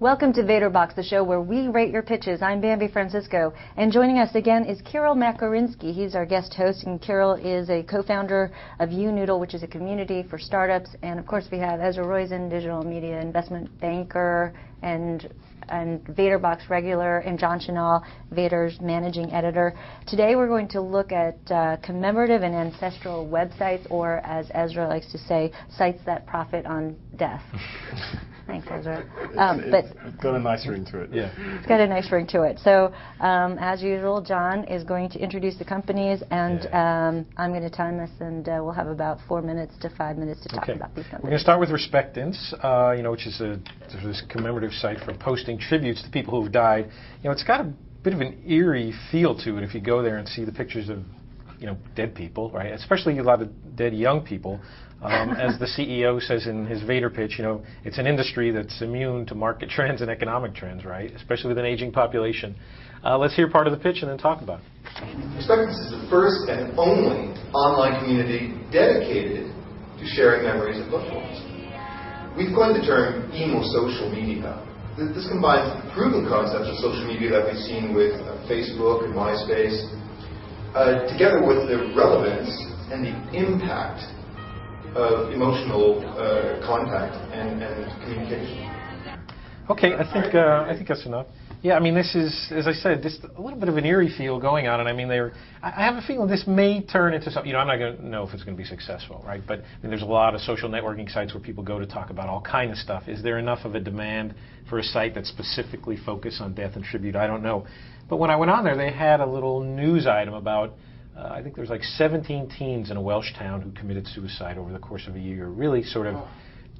Welcome to Vator Box, the show where we rate your pitches. I'm Bambi Francisco, and joining us again is Kirill Makharinsky. He's our guest host, and Kirill is a co-founder of UNoodle, which is a community for startups. And of course, we have Ezra Roizen, digital media investment banker, and Vator Box regular, and John Shinal, Vator's managing editor. Today we're going to look at commemorative and ancestral websites, or as Ezra likes to say, sites that profit on death. Thanks, Ezra. It's got a nice ring to it. Yeah. It's got a nice ring to it. So, as usual, John is going to introduce the companies, and I'm going to time this, and we'll have about 4 minutes to 5 minutes to talk about these companies. We're going to start with Respectance, which is this commemorative site for posting tributes to people who've died. It's got a bit of an eerie feel to it if you go there and see the pictures of dead people, right? Especially a lot of dead young people. As the CEO says in his Vator pitch, it's an industry that's immune to market trends and economic trends, right? Especially with an aging population. Let's hear part of the pitch and then talk about it. Respectance is the first and only online community dedicated to sharing memories of loved ones. We've coined the term emo social media. This combines the proven concepts of social media that we've seen with Facebook and MySpace, together with the relevance and the impact of emotional contact and communication. Okay, I think that's enough. Yeah, I mean, this is, as I said, just a little bit of an eerie feel going on, and I mean, I have a feeling this may turn into something. I'm not going to know if it's going to be successful, right? But there's a lot of social networking sites where people go to talk about all kind of stuff. Is there enough of a demand for a site that specifically focuses on death and tribute? I don't know. But when I went on there, they had a little news item about. I think there's like 17 teens in a Welsh town who committed suicide over the course of a year. Really sort of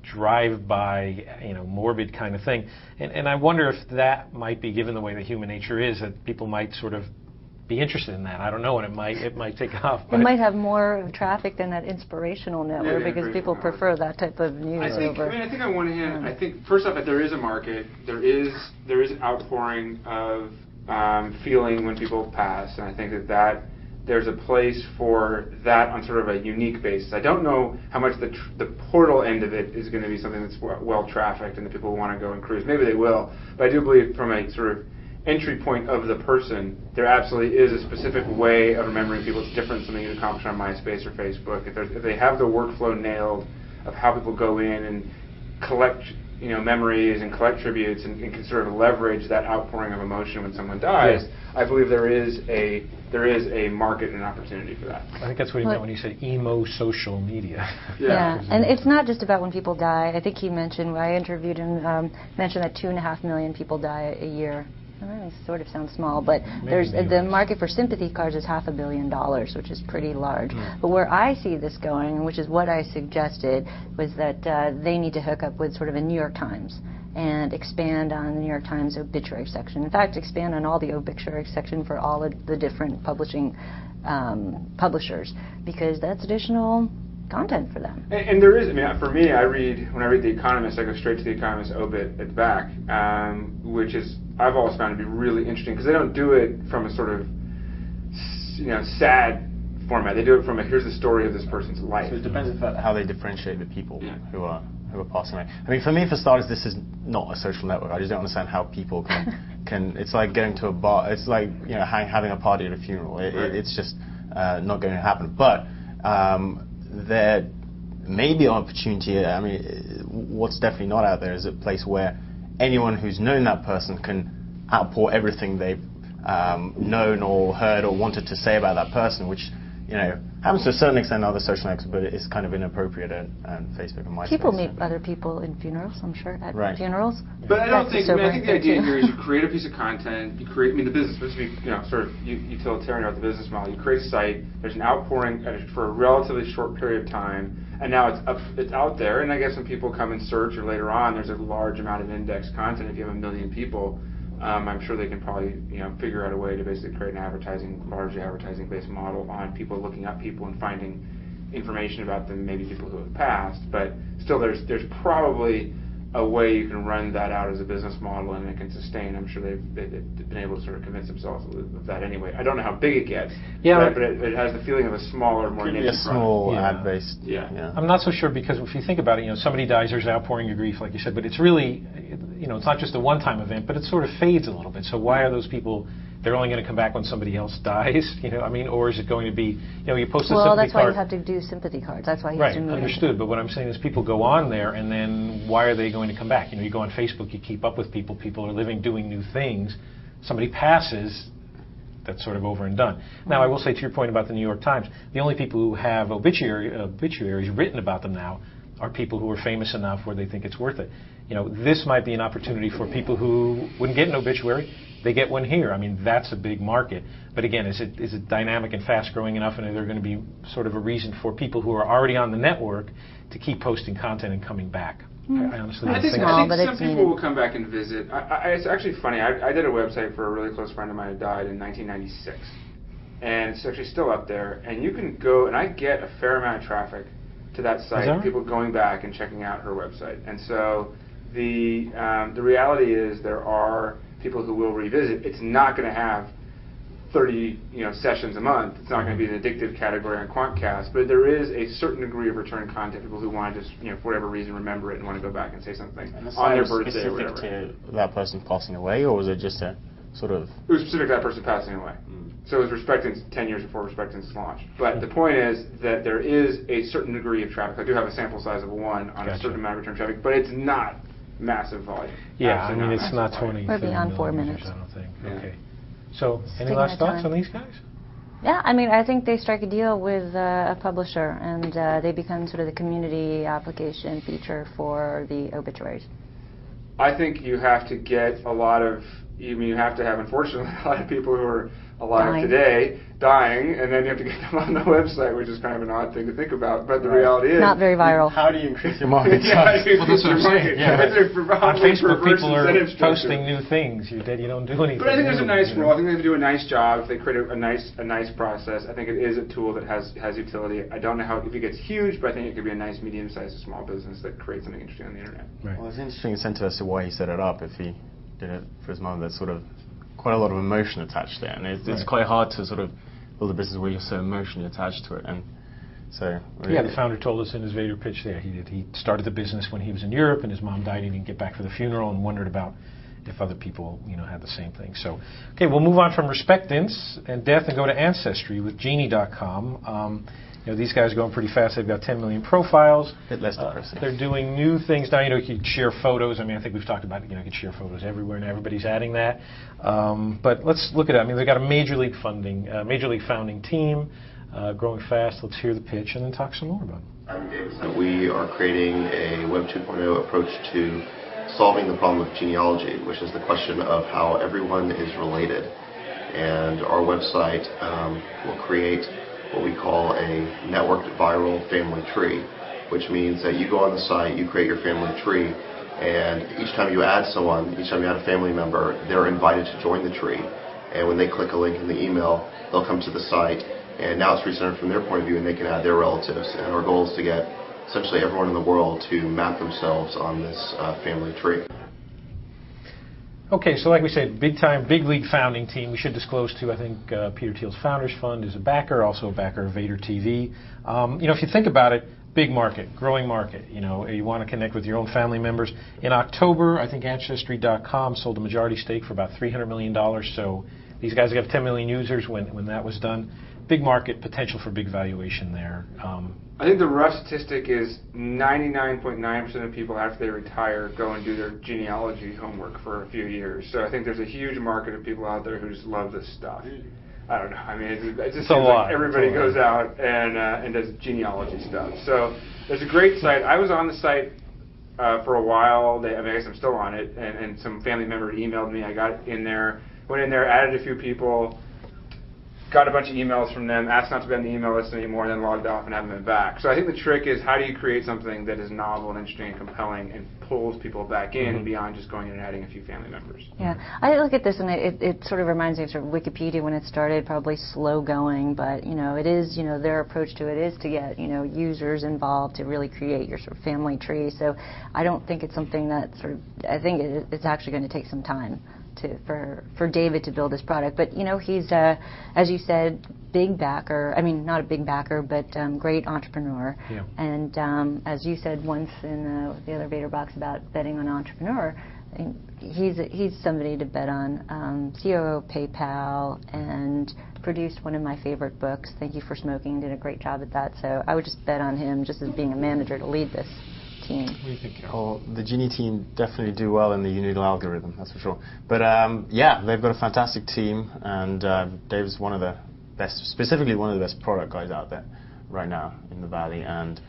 drive-by, morbid kind of thing. And I wonder if that might be, given the way that human nature is, that people might sort of be interested in that. I don't know, and it might take off. It might have more traffic than that inspirational network because people prefer that type of news over. I think on one hand, I think first off, there is a market. There is an outpouring of feeling when people pass, and I think that there's a place for that on sort of a unique basis. I don't know how much the portal end of it is going to be something that's well trafficked and that people want to go and cruise. Maybe they will, but I do believe from a sort of entry point of the person, there absolutely is a specific way of remembering people. It's different than something you accomplish on MySpace or Facebook. If they have the workflow nailed of how people go in and collect memories and collect tributes and can sort of leverage that outpouring of emotion when someone dies, I believe there is a market and an opportunity for that. I think that's what he meant when he said emo social media. Yeah, and it's not just about when people die. I think he mentioned, I interviewed him, mentioned that 2.5 million people die a year. It sort of sounds small, but the market for sympathy cards is $500 million, which is pretty large. But where I see this going, which is what I suggested, was that they need to hook up with sort of a New York Times and expand on the New York Times obituary section. In fact, expand on all the obituary section for all of the different publishers, because that's additional content for them. And there is, for me, when I read The Economist, I go straight to The Economist obit at the back, which is, I've always found to be really interesting, because they don't do it from a sort of, sad format. They do it from here's the story of this person's life. So it depends on how they differentiate the people who are passing away. For me, for starters, this is not a social network. I just don't understand how people can it's like going to a bar. It's like having a party at a funeral. It's just not going to happen. But there may be an opportunity. What's definitely not out there is a place where anyone who's known that person can outpour everything they've known or heard or wanted to say about that person, which happens to a certain extent in other social networks, but it's kind of inappropriate at Facebook and MySpace. People meet other people in funerals, I'm sure, at funerals. But I think the idea here is you create a piece of content, you create, the business, supposed to be, sort of utilitarian about the business model. You create a site, there's an outpouring for a relatively short period of time, and now it's out there, and I guess when people come and search or later on, there's a large amount of indexed content. If you have 1 million people, I'm sure they can probably figure out a way to basically create an largely advertising-based model on people looking up people and finding information about them, maybe people who have passed. But still, there's probably a way you can run that out as a business model and it can sustain. I'm sure they've been able to sort of convince themselves of that anyway. I don't know how big it gets, but it has the feeling of a smaller, more niche product. A small ad-based. Yeah. I'm not so sure, because if you think about it, somebody dies, there's an outpouring of grief, like you said, but it's really, it's not just a one-time event, but it sort of fades a little bit. So why are those people? They're only going to come back when somebody else dies, or is it going to be, you post a sympathy card. Well, that's why you have to do sympathy cards. That's why you have to move. Right, understood. But what I'm saying is people go on there, and then why are they going to come back? You go on Facebook, you keep up with people. People are living, doing new things. Somebody passes, that's sort of over and done. Now, I will say to your point about the New York Times, the only people who have obituaries written about them now are people who are famous enough where they think it's worth it. This might be an opportunity for people who wouldn't get an obituary. They get one here. I mean, that's a big market. But again, is it dynamic and fast growing enough, and are there going to be sort of a reason for people who are already on the network to keep posting content and coming back? I honestly don't think I think some people will come back and visit. It's actually funny. I did a website for a really close friend of mine who died in 1996. And it's actually still up there. And you can go, and I get a fair amount of traffic to that site, people going back and checking out her website. And so the reality is there are people who will revisit. It's not going to have 30 sessions a month. It's not going to be an addictive category on Quantcast, but there is a certain degree of return content. People who want to just for whatever reason remember it and want to go back and say something on their birthday or whatever. To that person passing away, or was it just a sort of? It was specific to that person passing away. So it was Respectance 10 years before Respectance launched. But the point is that there is a certain degree of traffic. I do have a sample size of 1 on a certain amount of return traffic, but it's not massive volume. Yeah, I mean, it's not 20. We're beyond 4 minutes. I don't think. Yeah. Okay. So, any last thoughts on these guys? Yeah, I mean, I think they strike a deal with a publisher, and they become sort of the community application feature for the obituaries. I think you have to get a lot of, you have to have, unfortunately, a lot of people who are alive today dying, and then you have to get them on the website, which is kind of an odd thing to think about. But the reality is, not very viral. How do you increase your market size? Well, that's what I'm saying. Yeah. On Facebook, people are posting new things. You're dead. You don't do anything. But I think there's a nice role. I think they do a nice job. If they create a nice process, I think it is a tool that has utility. I don't know if it gets huge, but I think it could be a nice medium-sized small business that creates something interesting on the internet. Right. Well, it's an interesting incentive as to why he set it up. If he did it for his mom, there's sort of quite a lot of emotion attached there, and it's quite hard to sort of build a business where you're so emotionally attached to it. And so really, the founder told us in his Vator pitch there he started the business when he was in Europe, and his mom died. He didn't get back for the funeral, and wondered about if other people had the same thing. So okay, we'll move on from Respectance and Death and go to Ancestry with Geni.com. These guys are going pretty fast. They've got 10 million profiles. A bit less depressing. They're doing new things now. You can share photos. I mean, I think we've talked about you can share photos everywhere, and everybody's adding that. But let's look at it. I mean, they've got a major league founding team, growing fast. Let's hear the pitch and then talk some more about it. We are creating a Web 2.0 approach to solving the problem of genealogy, which is the question of how everyone is related. And our website will create what we call a networked viral family tree, which means that you go on the site, you create your family tree, and each time you add someone, each time you add a family member, they're invited to join the tree. And when they click a link in the email, they'll come to the site, and now it's presented from their point of view, and they can add their relatives. And our goal is to get essentially everyone in the world to map themselves on this family tree. Okay, so like we said, big league founding team. We should disclose too, I think Peter Thiel's Founders Fund is a backer, also a backer of Vator TV. If you think about it, big market, growing market. You want to connect with your own family members. In October, I think Ancestry.com sold a majority stake for about $300 million. So these guys have 10 million users when that was done. Big market, potential for big valuation there. I think the rough statistic is 99.9% of people after they retire go and do their genealogy homework for a few years. So I think there's a huge market of people out there who just love this stuff. I don't know. I mean, it just seems like everybody goes out and does genealogy stuff. So there's a great site. I was on the site for a while. I guess I'm still on it. And some family member emailed me. I got in there, went in there, added a few people. got a bunch of emails from them, asked not to be on the email list anymore, and then logged off and haven't been back. So I think the trick is, how do you create something that is novel and interesting and compelling and pulls people back in beyond just going in and adding a few family members? Yeah, I look at this and it sort of reminds me of sort of Wikipedia when it started, probably slow going, but it is, their approach to it is to get, users involved to really create your sort of family tree. So I don't think it's something that I think it's actually going to take some time for David to build this product. But he's as you said, big backer. I mean, not a big backer, but great entrepreneur. Yeah. And as you said once in the other Vator Box about betting on an entrepreneur, he's somebody to bet on. COO of PayPal and produced one of my favorite books, Thank You for Smoking. Did a great job at that. So I would just bet on him just as being a manager to lead this team. What do you think, Carol? The Geni team definitely do well in the Unoodle algorithm, that's for sure. But yeah, they've got a fantastic team, and Dave's one of the best, specifically one of the best product guys out there right now in the Valley, and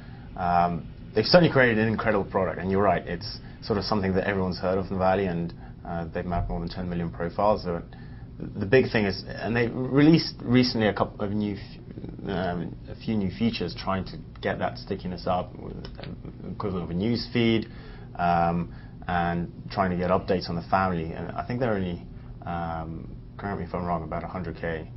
they've certainly created an incredible product. And you're right, it's sort of something that everyone's heard of in the Valley, and they've mapped more than 10 million profiles. So the big thing is, and they released recently a couple of a few new features trying to get that stickiness up, with equivalent of a news feed, and trying to get updates on the family. And I think they're only, correct me if I'm wrong, about 100K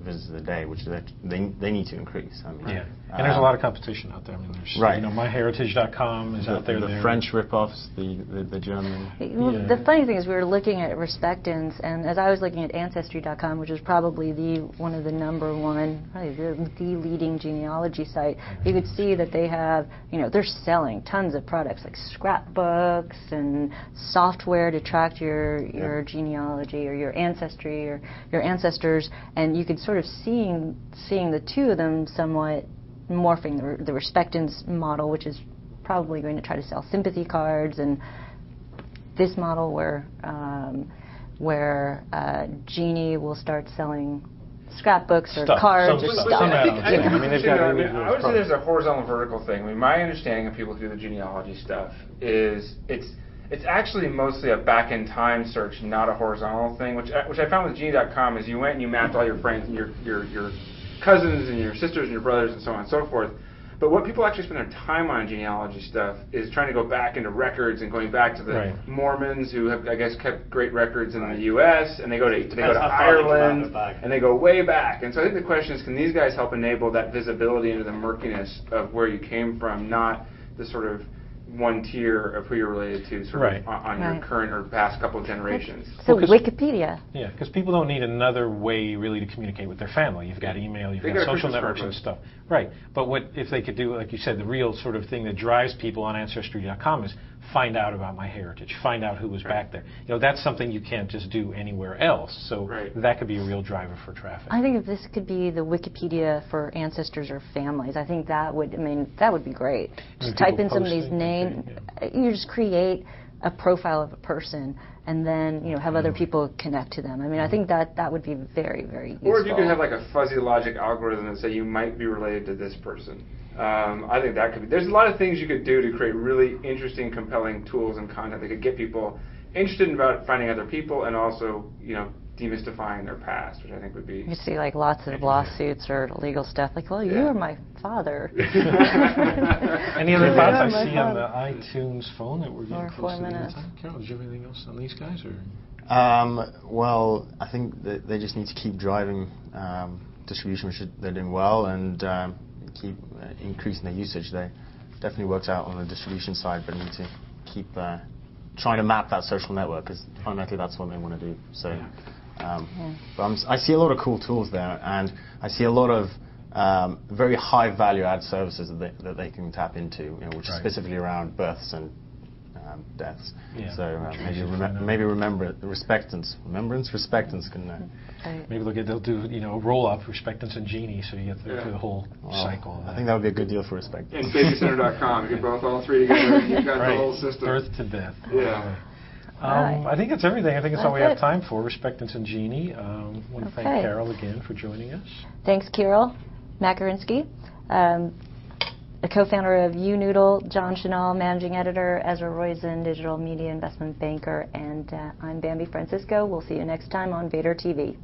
visits a day, which they need to increase. I mean, yeah, and there's a lot of competition out there. I mean, there's myheritage.com is out there. The French rip-offs, the German. Well, the funny thing is, we were looking at Respectance, and as I was looking at Ancestry.com, which is probably one of the number one, probably the leading genealogy site, you could see that they have, they're selling tons of products like scrapbooks and software to track your genealogy or your ancestry or your ancestors, and you could sort of seeing the two of them somewhat morphing the Respectance model, which is probably going to try to sell sympathy cards, and this model where Geni will start selling scrapbooks or cards or stuff. I would say there's a horizontal vertical thing. I mean, my understanding of people who do the genealogy stuff is it's actually mostly a back-in-time search, not a horizontal thing, which I found with Geni.com is you went and you mapped all your friends and your cousins and your sisters and your brothers and so on and so forth. But what people actually spend their time on in genealogy stuff is trying to go back into records and going back to the Mormons, who have, I guess, kept great records in the U.S., and they go to Ireland, and they go way back. And so I think the question is, can these guys help enable that visibility into the murkiness of where you came from, not the sort of one tier of who you're related to sort of on your current or past couple of generations. So Wikipedia. Yeah, because people don't need another way really to communicate with their family. You've got email, you've got social networks and stuff. Right, but what if they could do, like you said, the real sort of thing that drives people on Ancestry.com is find out about my heritage, find out who was back there. That's something you can't just do anywhere else. So that could be a real driver for traffic. I think if this could be the Wikipedia for ancestors or families, I think that would be great. Just type in somebody's name, you just create a profile of a person, and then have other people connect to them. I mean, I think that would be very, very useful. Or you could have like a fuzzy logic algorithm that say you might be related to this person. I think that could be. There's a lot of things you could do to create really interesting, compelling tools and content that could get people interested in finding other people, and also demystifying their past, which I think would be. You see like lots of lawsuits or legal stuff like, well, you are my father. Any other thoughts I see on the iTunes phone that we're getting close to the end of time? Carol, did you have anything else on these guys? Or? Well, I think that they just need to keep driving distribution, which they're doing well, and keep increasing their usage. They definitely worked out on the distribution side, but need to keep trying to map that social network, because fundamentally that's what they want to do. So, but I see a lot of cool tools there, and I see a lot of very high value add services that they can tap into, which is specifically around births and deaths. Yeah. So maybe Respectance can. Maybe they'll do a roll up Respectance and Geni, so you get through the whole cycle. I think that would be a good deal for Respectance. And babycenter.com, you get all three together. You've got the whole system. Birth to death. Yeah. I think that's everything. I think that's all we have time for. Respectance and Geni. I want to thank Carol again for joining us. Thanks, Kirill Makharinsky. A co-founder of Unoodle, John Shinal, managing editor, Ezra Roizen, digital media investment banker, and I'm Bambi Francisco. We'll see you next time on Vator TV.